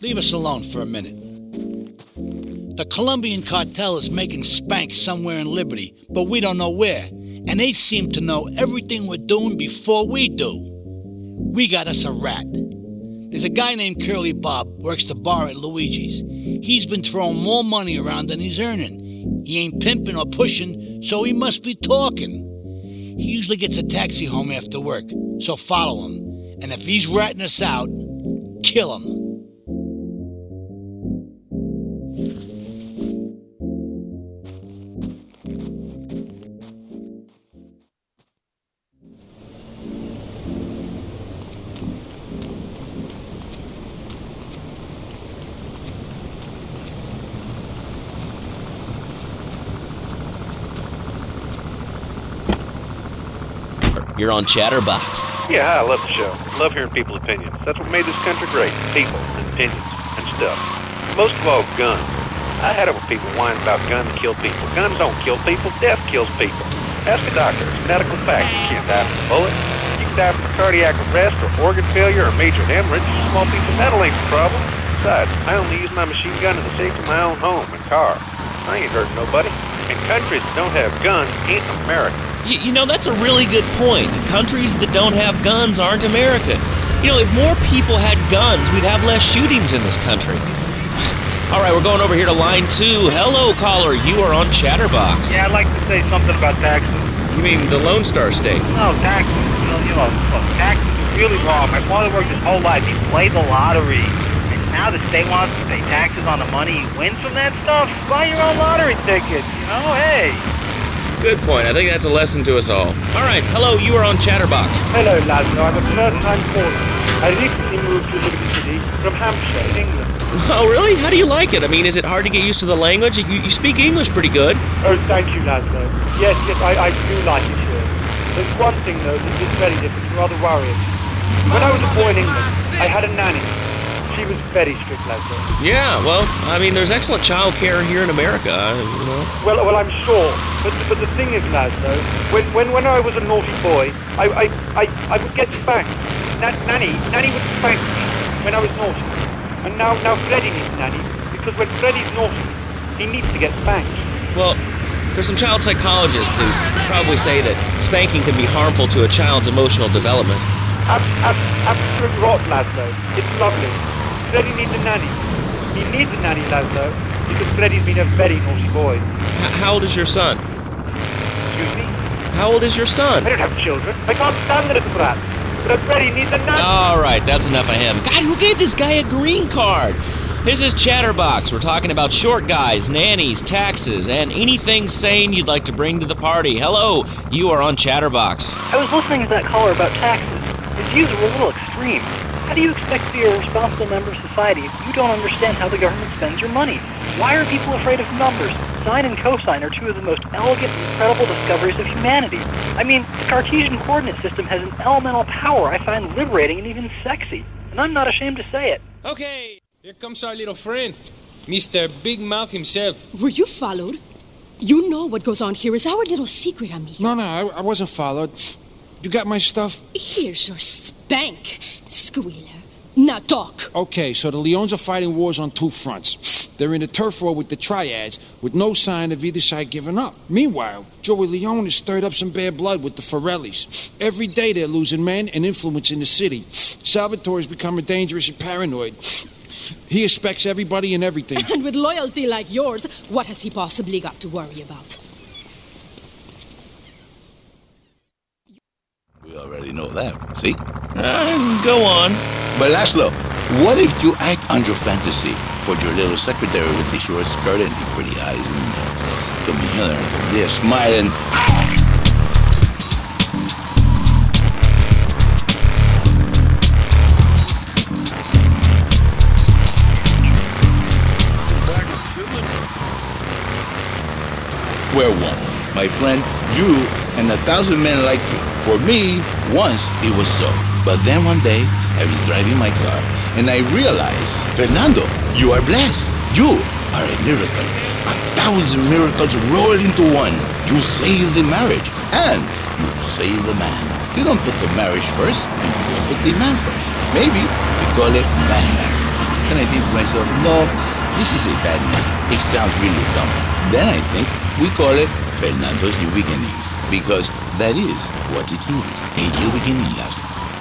leave us alone for a minute. The Colombian cartel is making spank somewhere in Liberty, but we don't know where. And they seem to know everything we're doing before we do. We got us a rat. There's a guy named Curly Bob, works the bar at Luigi's. He's been throwing more money around than he's earning. He ain't pimping or pushing, so he must be talking. He usually gets a taxi home after work, so follow him. And if he's ratting us out, kill him. You're on Chatterbox. Yeah, I love the show. Love hearing people's opinions. That's what made this country great. People, and opinions, and stuff. Most of all, guns. I had it with people whining about guns kill people. Guns don't kill people. Death kills people. Ask a doctor. It's medical fact. You can't die from a bullet. You can die from a cardiac arrest or organ failure or major hemorrhage. Small piece of metal ain't the problem. Besides, I only use my machine gun in the safety of my own home and car. I ain't hurting nobody. And countries that don't have guns ain't America. You know, that's a really good point. Countries that don't have guns aren't America. You know, if more people had guns, we'd have less shootings in this country. All right, we're going over here to line 2. Hello, caller. You are on Chatterbox. Yeah, I'd like to say something about taxes. You mean the Lone Star State? No, taxes. Look, taxes are really wrong. My father worked his whole life. He played the lottery. And now the state wants to pay taxes on the money he wins from that stuff. Buy your own lottery ticket. You know, hey. Good point. I think that's a lesson to us all. All right. Hello, you are on Chatterbox. Hello, Lazlo. I'm a first-time caller. I recently moved to Liberty City from Hampshire in England. Oh, really? How do you like it? I mean, is it hard to get used to the language? You speak English pretty good. Oh, thank you, Lazlo. Yes, I do like it here. There's one thing, though, that is very different, rather worrying. When I was a boy in England, I had a nanny. She was very strict, Lazlo. Yeah, well, I mean, there's excellent child care here in America, you know. Well, I'm sure. But the thing is, Lazlo, when I was a naughty boy, I would get spanked. Nanny would spank me when I was naughty. And now Freddy needs a nanny, because when Freddy's naughty, he needs to get spanked. Well, there's some child psychologists who probably say that spanking can be harmful to a child's emotional development. Absolute rot, Lazlo. It's lovely. Freddy needs a nanny. He needs a nanny, Lazlo, because Freddy's been a very naughty boy. How old is your son? Excuse me? How old is your son? I don't have children. I can't stand it, brat. But Freddy needs a nanny. All right, that's enough of him. God, who gave this guy a green card? This is Chatterbox. We're talking about short guys, nannies, taxes, and anything sane you'd like to bring to the party. Hello, you are on Chatterbox. I was listening to that caller about taxes. His views were a little extreme. How do you expect to be a responsible member of society if you don't understand how the government spends your money? Why are people afraid of numbers? Sine and cosine are two of the most elegant and incredible discoveries of humanity. I mean, the Cartesian coordinate system has an elemental power I find liberating and even sexy. And I'm not ashamed to say it. Okay. Here comes our little friend, Mr. Big Mouth himself. Were you followed? You know what goes on here is our little secret, amigo. No, I wasn't followed. You got my stuff? Here's your spank, squealer. Now talk. Okay, so the Leons are fighting wars on two fronts. They're in a turf war with the Triads, with no sign of either side giving up. Meanwhile, Joey Leone has stirred up some bad blood with the Forellis. Every day they're losing men and influence in the city. Salvatore's becoming dangerous and paranoid. He expects everybody and everything. And with loyalty like yours, what has he possibly got to worry about? We already know that, see? Go on. But Laszlo, what if you act on your fantasy for your little secretary with the short skirt and the pretty eyes and come here, they're smiling. We're one. My friend, you and 1,000 men like you. For me, once it was so. But then one day, I was driving my car, and I realized, Fernando, you are blessed. You are a miracle. 1,000 miracles roll into one. You save the marriage, and you save the man. You don't put the marriage first, and you don't put the man first. Maybe we call it man. and I think to myself, no, this is a bad name. It sounds really dumb. Then I think we call it Fernando's New Beginnings, because that is what it is, a new beginning.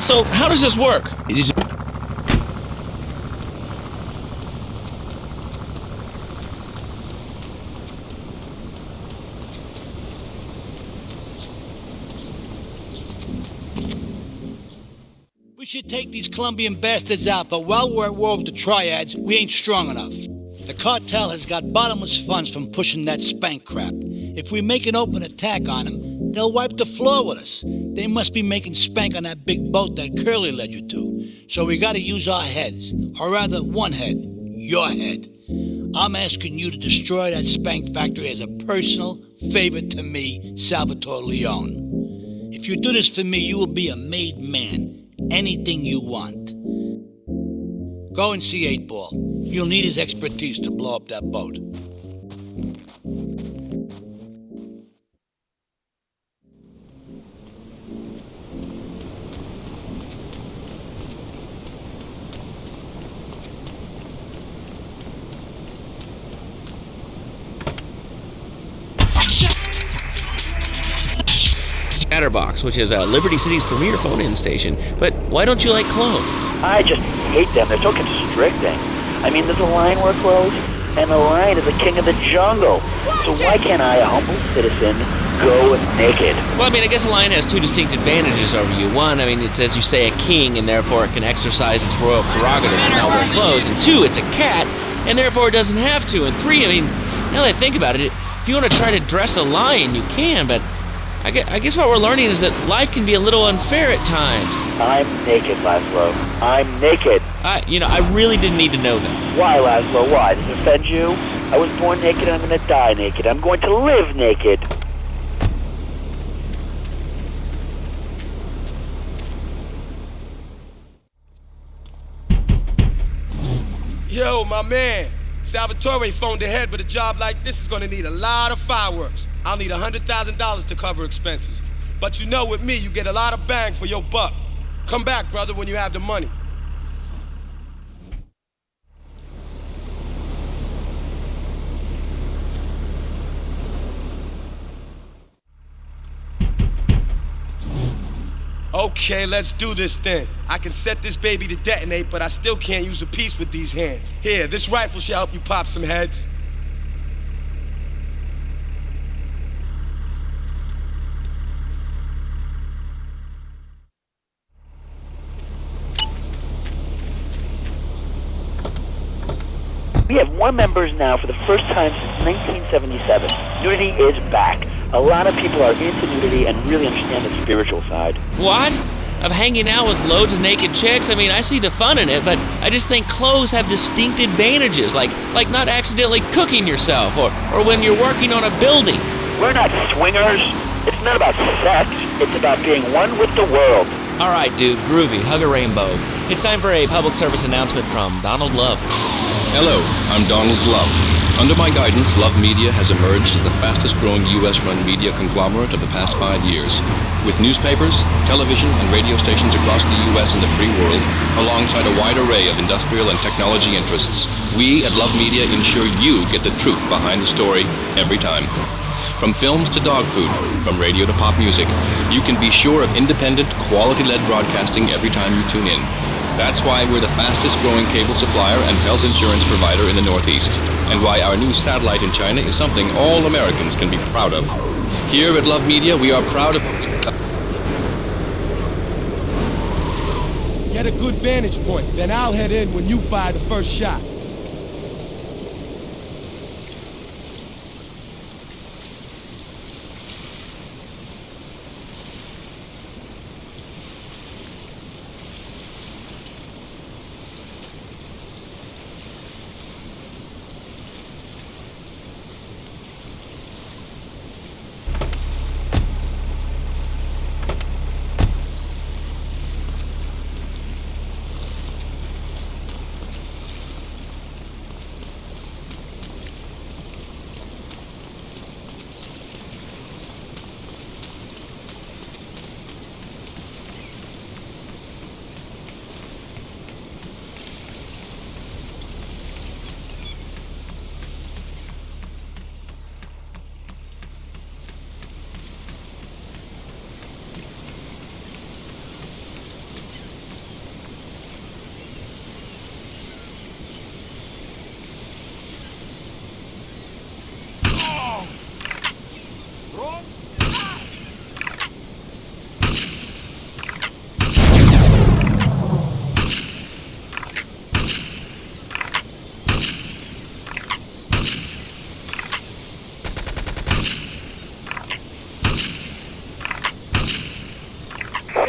So, how does this work? It is. We should take these Colombian bastards out, but while we're at war with the triads, we ain't strong enough. The cartel has got bottomless funds from pushing that spank crap. If we make an open attack on them, they'll wipe the floor with us. They must be making spank on that big boat that Curly led you to. So we gotta use our heads, or rather one head, your head. I'm asking you to destroy that spank factory as a personal favor to me, Salvatore Leone. If you do this for me, you will be a made man. Anything you want. Go and see 8-Ball. You'll need his expertise to blow up that boat. Chatterbox, which is Liberty City's premier phone-in station. But why don't you like Claude? I just hate them. They're so constricting. I mean, there's a line where clothes, and the lion is the king of the jungle. So why can't I, a humble citizen, go naked? Well, I mean, I guess a lion has two distinct advantages over you. One, I mean, it's, as you say, a king, and therefore it can exercise its royal prerogative to not wear clothes. And two, it's a cat, and therefore it doesn't have to. And three, I mean, now that I think about it, if you want to try to dress a lion, you can, but I guess what we're learning is that life can be a little unfair at times. I'm naked, Laszlo. I'm naked. I really didn't need to know that. Why, Laszlo? Why? Does it offend you? I was born naked and I'm going to die naked. I'm going to live naked. Yo, my man. Salvatore phoned ahead, but a job like this is gonna need a lot of fireworks. I'll need $100,000 to cover expenses. But you know, with me, you get a lot of bang for your buck. Come back, brother, when you have the money. Okay, let's do this then. I can set this baby to detonate, but I still can't use a piece with these hands. Here, this rifle should help you pop some heads. We have more members now for the first time since 1977. Nudity is back. A lot of people are into nudity and really understand the spiritual side. What? Of hanging out with loads of naked chicks? I mean, I see the fun in it, but I just think clothes have distinct advantages, like not accidentally cooking yourself, or when you're working on a building. We're not swingers. It's not about sex. It's about being one with the world. All right, dude, groovy, hug a rainbow. It's time for a public service announcement from Donald Love. Hello, I'm Donald Love. Under my guidance, Love Media has emerged as the fastest-growing U.S.-run media conglomerate of the past 5 years. With newspapers, television, and radio stations across the U.S. and the free world, alongside a wide array of industrial and technology interests, we at Love Media ensure you get the truth behind the story every time. From films to dog food, from radio to pop music, you can be sure of independent, quality-led broadcasting every time you tune in. That's why we're the fastest-growing cable supplier and health insurance provider in the Northeast, and why our new satellite in China is something all Americans can be proud of. Here at Love Media, we are proud of... Get a good vantage point, then I'll head in when you fire the first shot.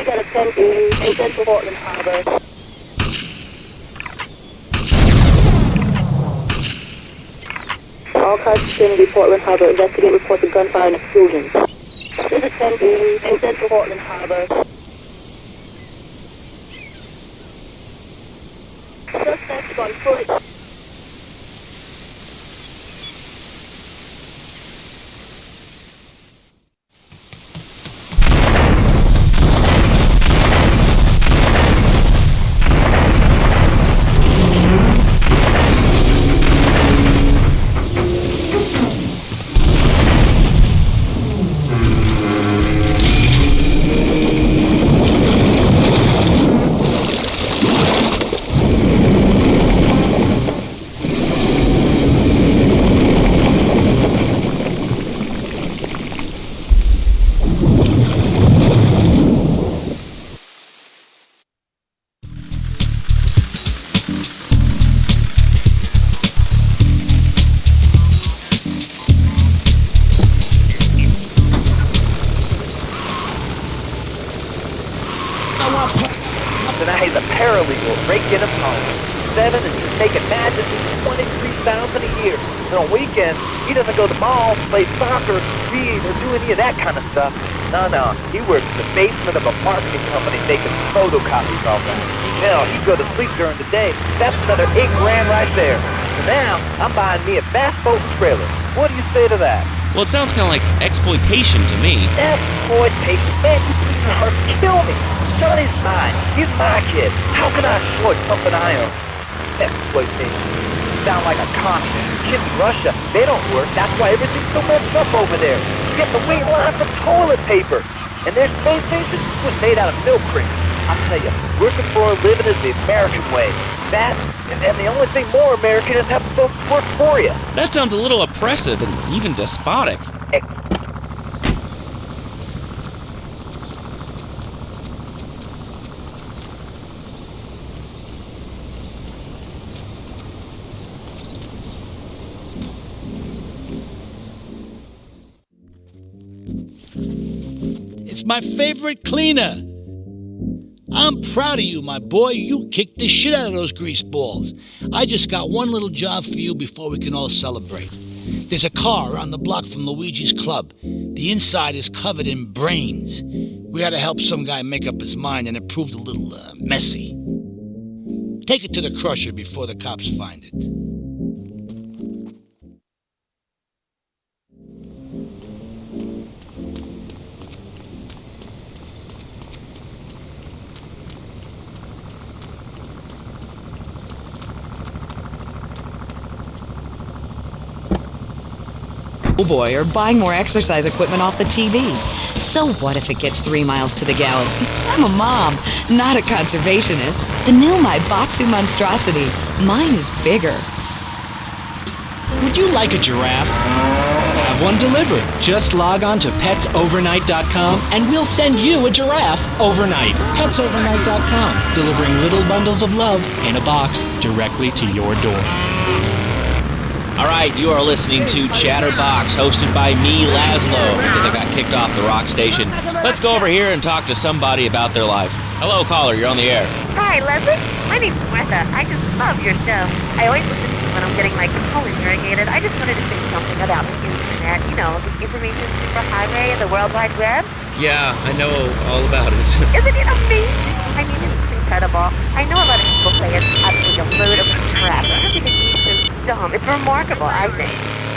got a 10 in Central Portland Harbor. All cars vicinity Portland Harbor. Investigate reports of gunfire and explosions. There's a 10 in Central Portland Harbor. Suspect on foot. Tonight, a paralegal breaking a home. 7 and just making magically $23,000 a year. And on weekends, he doesn't go to the mall, play soccer, read, or do any of that kind of stuff. No. He works in the basement of a marketing company making photocopies all that. Hell, he'd go to sleep during the day. That's another $8 grand right there. So now, I'm buying me a bass boat and trailer. What do you say to that? Well, it sounds kind of like exploitation to me. Exploitation? Man, you can hard kill me. Johnny's mine. He's my kid. How can I exploit something I own? Exploitation. Sound like a communist. Kids in Russia, they don't work. That's why everything's so messed up over there. You get the wait line for toilet paper. And their space station was made out of milk cream. I'll tell you, working for a living is the American way. That, and the only thing more American is having folks work for you. That sounds a little oppressive and even despotic. It's my favorite cleaner. I'm proud of you, my boy. You kicked the shit out of those grease balls. I just got one little job for you before we can all celebrate. There's a car around the block from Luigi's club. The inside is covered in brains. We had to help some guy make up his mind, and it proved a little messy. Take it to the crusher before the cops find it. Oh boy, or buying more exercise equipment off the TV. So what if it gets 3 miles to the gallon? I'm a mom, not a conservationist. The new My Boxu monstrosity. Mine is bigger. Would you like a giraffe? Have one delivered. Just log on to petsovernight.com and we'll send you a giraffe overnight. Petsovernight.com, delivering little bundles of love in a box directly to your door. All right, you are listening to Chatterbox, hosted by me, Laszlo, because I got kicked off the rock station. Let's go over here and talk to somebody about their life. Hello, caller, you're on the air. Hi, Leslie. My name's Martha. I just love your show. I always listen to you when I'm getting my colon irrigated. I just wanted to say something about the internet. You know, the information superhighway and the World Wide Web. Yeah, I know all about it. Isn't it amazing? I mean, it's incredible. I know a lot of people say it's absolutely a load of crap. I don't think it's so dumb. It's remarkable, I think.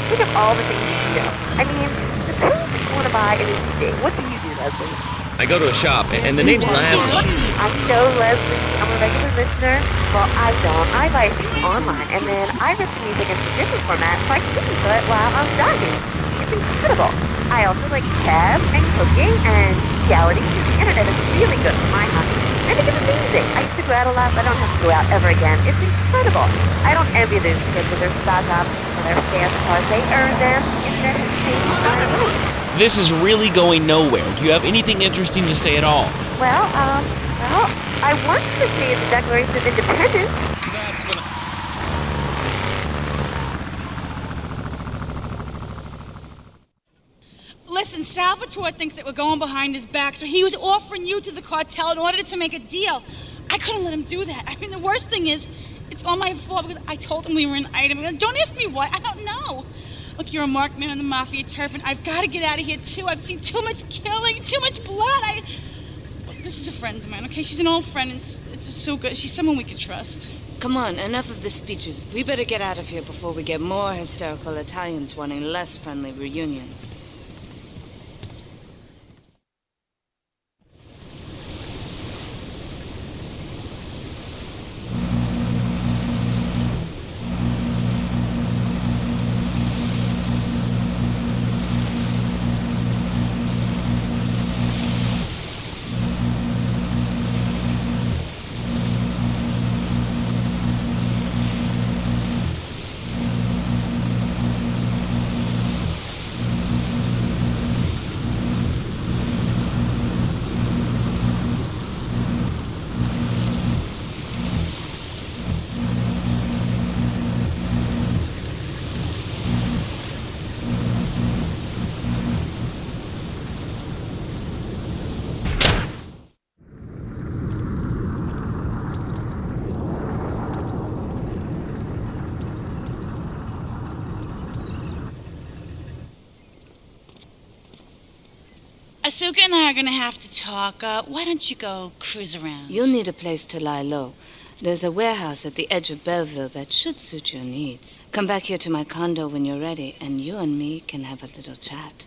Think of all the things you do. I mean, the things that you want to buy in a day. What do you do, Leslie? I go to a shop, and the name's Laszlo. I know, Leslie. I'm a regular listener. Well, I don't. I buy things online, and then I rip the music into different formats so I can listen to it while I'm driving. It's incredible. I also like tabs and cooking and reality. The internet is really good for my hobby. I think it's amazing. I used to go out a lot, but I don't have to go out ever again. It's incredible. I don't envy those kids with their stock options for their fast cars. They earn them. Internet has changed my life. This is really going nowhere. Do you have anything interesting to say at all? Well, I wanted to say the Declaration of Independence. That's what Listen, Salvatore thinks that we're going behind his back, so he was offering you to the cartel in order to make a deal. I couldn't let him do that. I mean, the worst thing is, it's all my fault because I told him we were an item. Don't ask me why. I don't know. Look, you're a marked man on the Mafia turf, and I've got to get out of here, too. I've seen too much killing, too much blood. Look, this is a friend of mine, okay? She's an old friend, and it's so good. She's someone we can trust. Come on, enough of the speeches. We better get out of here before we get more hysterical Italians wanting less friendly reunions. Asuka and I are gonna have to talk. Why don't you go cruise around? You'll need a place to lie low. There's a warehouse at the edge of Belleville that should suit your needs. Come back here to my condo when you're ready, and you and me can have a little chat.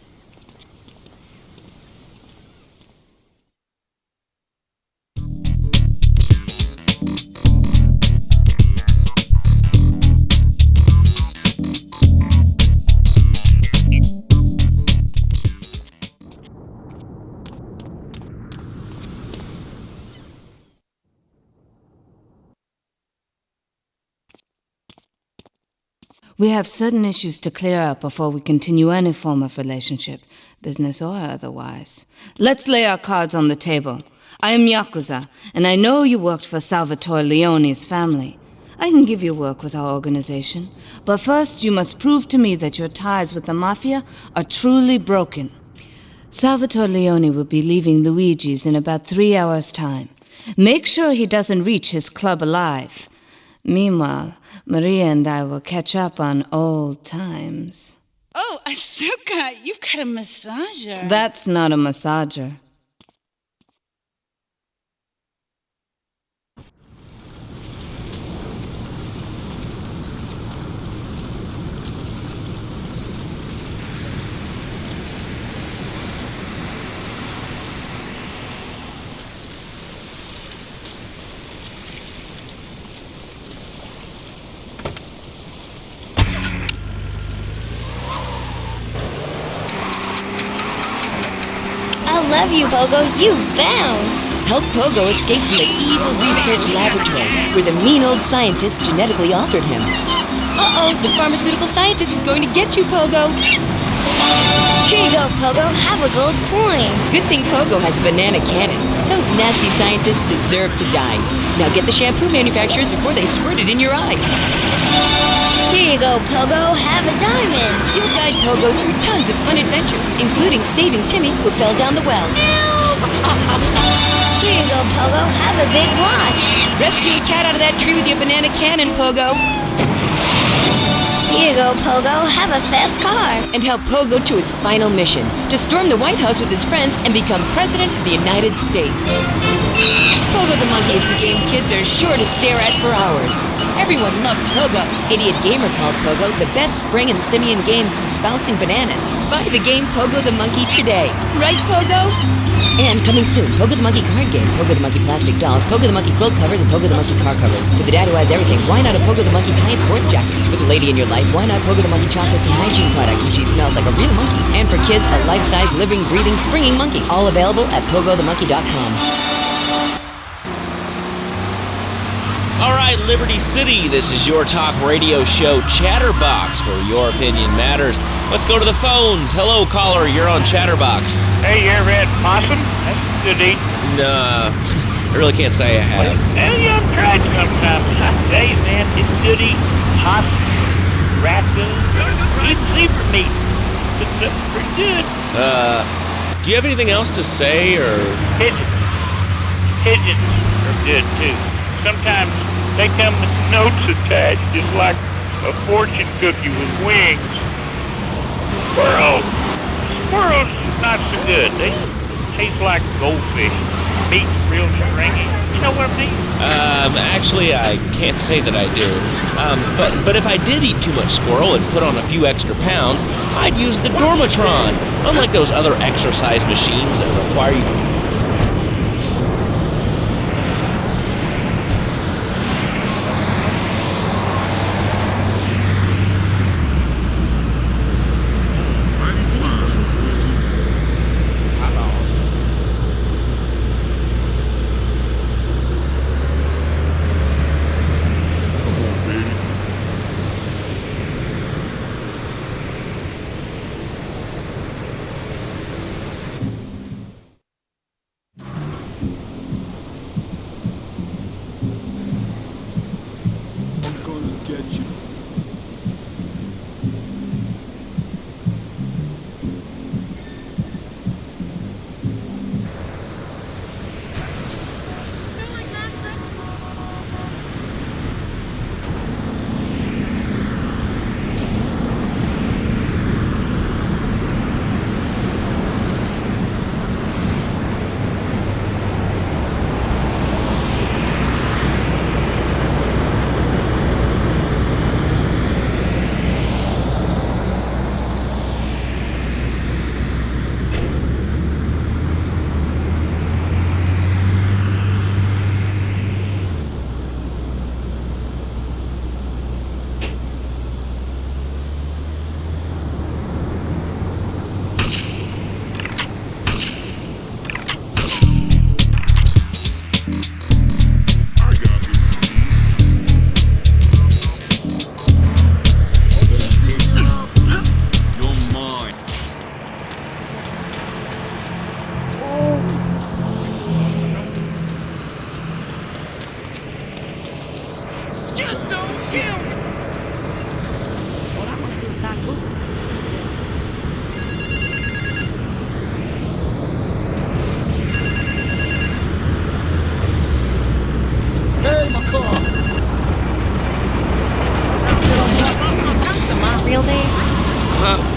We have certain issues to clear up before we continue any form of relationship, business or otherwise. Let's lay our cards on the table. I am Yakuza, and I know you worked for Salvatore Leone's family. I can give you work with our organization, but first you must prove to me that your ties with the Mafia are truly broken. Salvatore Leone will be leaving Luigi's in about 3 hours' time. Make sure he doesn't reach his club alive. Meanwhile, Maria and I will catch up on old times. Oh, Asuka, you've got a massager. That's not a massager. I love you, Pogo. You bounce. Help Pogo escape from the evil research laboratory where the mean old scientist genetically altered him. Uh-oh, the pharmaceutical scientist is going to get you, Pogo. Here you go, Pogo. Have a gold coin. Good thing Pogo has a banana cannon. Those nasty scientists deserve to die. Now get the shampoo manufacturers before they squirt it in your eye. Here you go, Pogo. Have a diamond. You'll guide Pogo through tons of fun adventures, including saving Timmy, who fell down the well. Here you go, Pogo. Have a big watch. Rescue a cat out of that tree with your banana cannon, Pogo. Here you go, Pogo. Have a fast car. And help Pogo to his final mission, to storm the White House with his friends and become President of the United States. Pogo the Monkey is the game kids are sure to stare at for hours. Everyone loves Pogo. Idiot Gamer called Pogo the best spring and simian game since bouncing bananas. Buy the game Pogo the Monkey today. Right, Pogo? And coming soon, Pogo the Monkey card game, Pogo the Monkey plastic dolls, Pogo the Monkey quilt covers, and Pogo the Monkey car covers. With the dad who has everything, why not a Pogo the Monkey tie and sports jacket? With a lady in your life, why not Pogo the Monkey chocolates and hygiene products so she smells like a real monkey? And for kids, a life-size, living, breathing, springing monkey. All available at PogoTheMonkey.com. All right, Liberty City, this is your talk radio show Chatterbox, where your opinion matters. Let's go to the phones. Hello, caller, you're on Chatterbox. Hey, you ever had possum? That's good eating. Nah, I really can't say I have. Well, you haven't tried sometimes. I tell you, man, it's good eating. Possum, raccoon, even zebra meat. That's pretty good. Do you have anything else to say, or? Pigeons. Pigeons are good, too. Sometimes they come with notes attached, just like a fortune cookie with wings. Squirrels. Squirrels, not so good. They taste like goldfish. Meat's real stringy. You know what I mean? Actually, I can't say that I do. But if I did eat too much squirrel and put on a few extra pounds, I'd use the Dormatron. Unlike those other exercise machines that require you...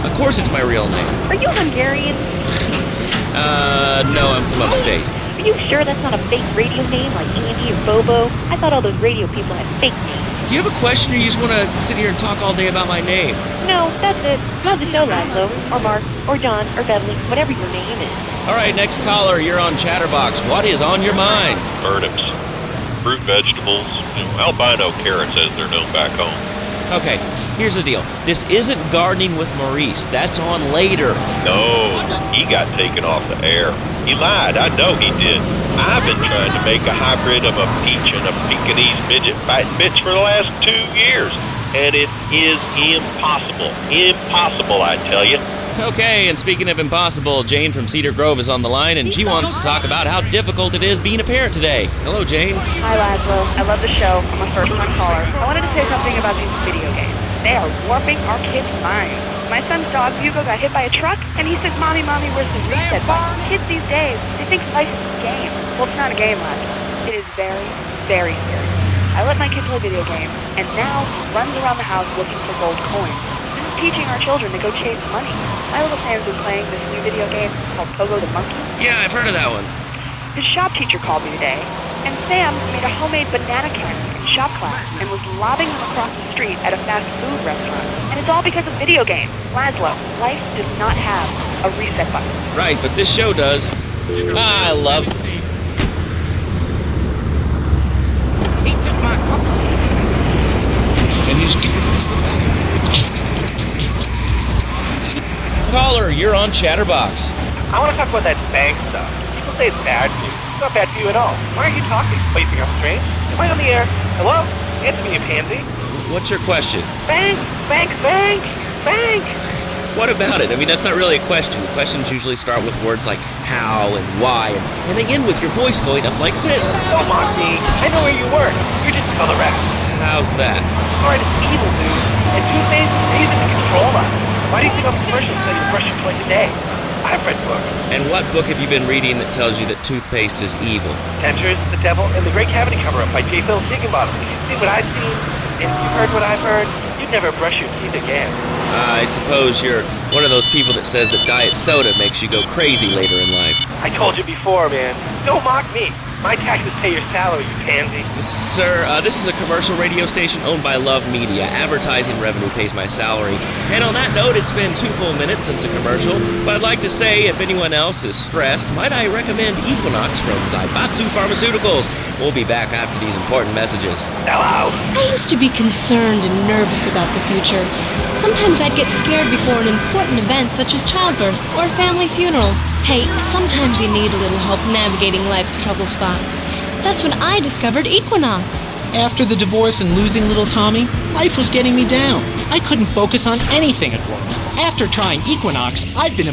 Of course it's my real name. Are you Hungarian? No, I'm from upstate. Are you sure that's not a fake radio name like Andy or Bobo? I thought all those radio people had fake names. Do you have a question, or you just want to sit here and talk all day about my name? No, that's it. How's the show, Laszlo? Or Mark? Or John? Or Beverly? Whatever your name is. All right, next caller, you're on Chatterbox. What is on your mind? Turnips, fruit, vegetables, albino carrots as they're known back home. Okay, here's the deal. This isn't Gardening with Maurice. That's on later. No, he got taken off the air. He lied. I know he did. I've been trying to make a hybrid of a peach and a Pekingese midget fighting bitch for the last 2 years. And it is impossible. Impossible, I tell you. Okay, and speaking of impossible, Jane from Cedar Grove is on the line, and she wants to talk about how difficult it is being a parent today. Hello, Jane. Hi, Laszlo. I love the show. I'm a first-time caller. I wanted to say something about these video games. They are warping our kids' minds. My son's dog, Hugo, got hit by a truck, and he says, Mommy, where's the reset button? Kids these days, they think life is a game. Well, it's not a game, Laszlo. It is very, very serious. I let my kid play video games, and now he runs around the house looking for gold coins. Teaching our children to go chase money. My little Sam's been playing this new video game called Pogo the Monkey. Yeah, I've heard of that one. His shop teacher called me today, and Sam made a homemade banana cannon in shop class and was lobbing them across the street at a fast food restaurant. And it's all because of video games. Laszlo, life does not have a reset button. Right, but this show does. I love... He took my car. And he's... Caller, you're on Chatterbox. I want to talk about that bank stuff. People say it's bad for you. It's not bad for you at all. Why aren't you talking? Wait, you think I'm strange? Am I on the air? Hello? Answer me, you pansy. What's your question? Bank! Bank! Bank! Bank! What about it? I mean, that's not really a question. Questions usually start with words like how and why, and they end with your voice going up like this. Don't mock me. I know where you work. You're just color rap. How's that? Alright, it's evil, dude. And Tuesdays, they use it to control us. Why do you think all the commercials tell you to brush your toilet today? I've read books. And what book have you been reading that tells you that toothpaste is evil? Dentures, the Devil, and the Great Cavity Cover-Up by J. Phil Higginbottom. If you've seen what I've seen, and you've heard what I've heard, you'd never brush your teeth again. I suppose you're one of those people that says that diet soda makes you go crazy later in life. I told you before, man. Don't mock me. My taxes pay your salary, you pansy. Sir, this is a commercial radio station owned by Love Media. Advertising revenue pays my salary. And on that note, it's been 2 full minutes since a commercial. But I'd like to say, if anyone else is stressed, might I recommend Equinox from Zaibatsu Pharmaceuticals. We'll be back after these important messages. Hello. I used to be concerned and nervous about the future. Sometimes I'd get scared before an important event such as childbirth or a family funeral. Hey, sometimes you need a little help navigating life's trouble spots. That's when I discovered Equinox. After the divorce and losing little Tommy, life was getting me down. I couldn't focus on anything at work. After trying Equinox, I've been